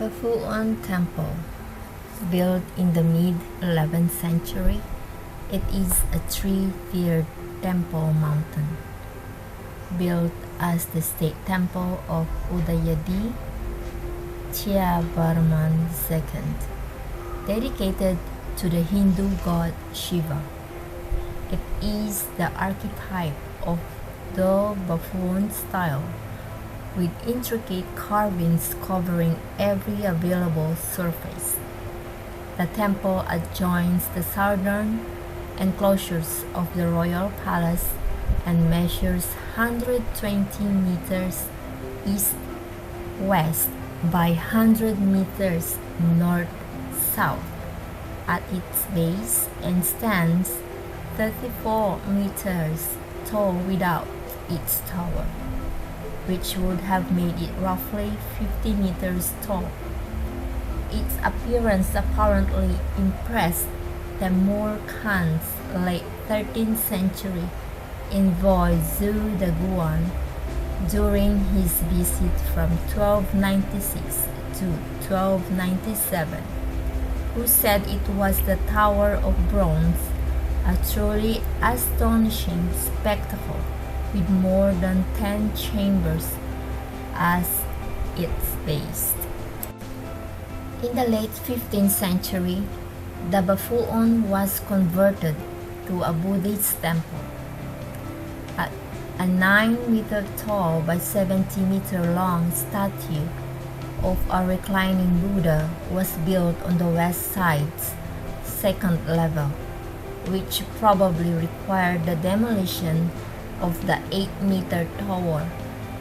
Baphuon Temple, built in the mid-11th century, it is a three-tiered temple mountain, built as the state temple of Udayadi Varman II, dedicated to the Hindu god Shiva. It is the archetype of the Baphuon style, with intricate carvings covering every available surface. The temple adjoins the southern enclosures of the royal palace and measures 120 meters east-west by 100 meters north-south at its base and stands 34 meters tall without its tower, which would have made it roughly 50 meters tall. Its appearance apparently impressed the Morkhans late 13th century envoy Zhu de Guan during his visit from 1296 to 1297, who said it was the Tower of Bronze, a truly astonishing spectacle with more than 10 chambers as its base. In the late 15th century, the Baphuon was converted to a Buddhist temple. A 9-meter tall by 70-meter long statue of a reclining Buddha was built on the west side's second level, which probably required the demolition of the 8-meter tower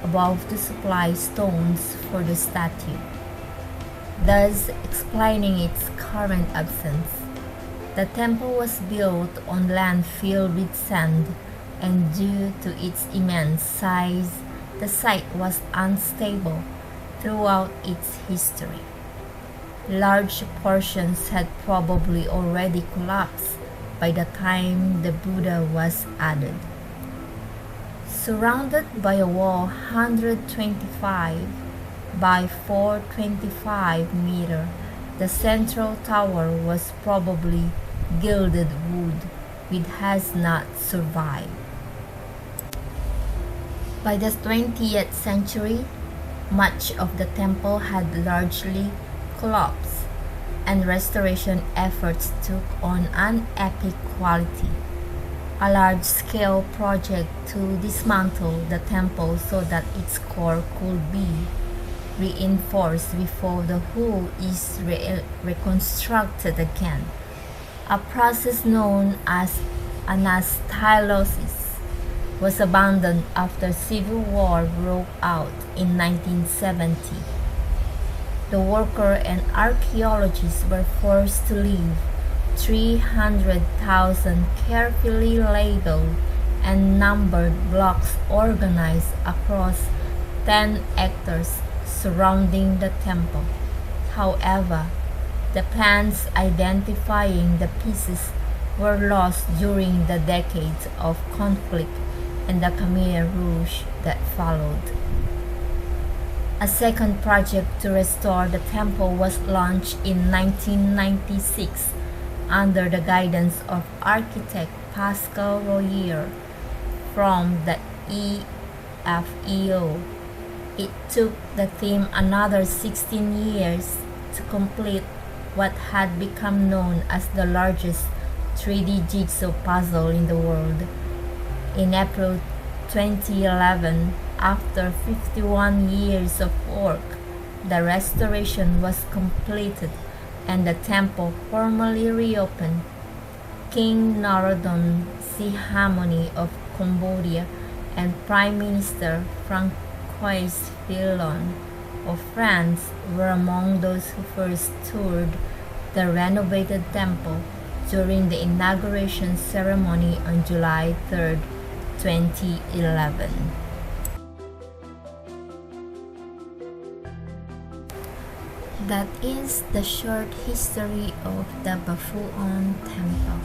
above to supply stones for the statue, thus explaining its current absence. The temple was built on land filled with sand, and due to its immense size, the site was unstable throughout its history. Large portions had probably already collapsed by the time the Buddha was added. Surrounded by a wall 125 by 425 meter, the central tower was probably gilded wood, which has not survived. By the 20th century, much of the temple had largely collapsed, and restoration efforts took on an epic quality. A large-scale project to dismantle the temple so that its core could be reinforced before the whole is reconstructed again, a process known as anastylosis, was abandoned after civil war broke out in 1970. The worker and archaeologists were forced to leave 300,000 carefully labeled and numbered blocks organized across 10 hectares surrounding the temple. However, the plans identifying the pieces were lost during the decades of conflict and the Khmer Rouge that followed. A second project to restore the temple was launched in 1996 under the guidance of architect Pascal Royer from the EFEO. It took the team another 16 years to complete what had become known as the largest 3D jigsaw puzzle in the world. In April 2011, after 51 years of work, the restoration was completed and the temple formally reopened. King Norodom Sihamoni of Cambodia and Prime Minister François Fillon of France were among those who first toured the renovated temple during the inauguration ceremony on July 3, 2011. That is the short history of the Baphuon Temple.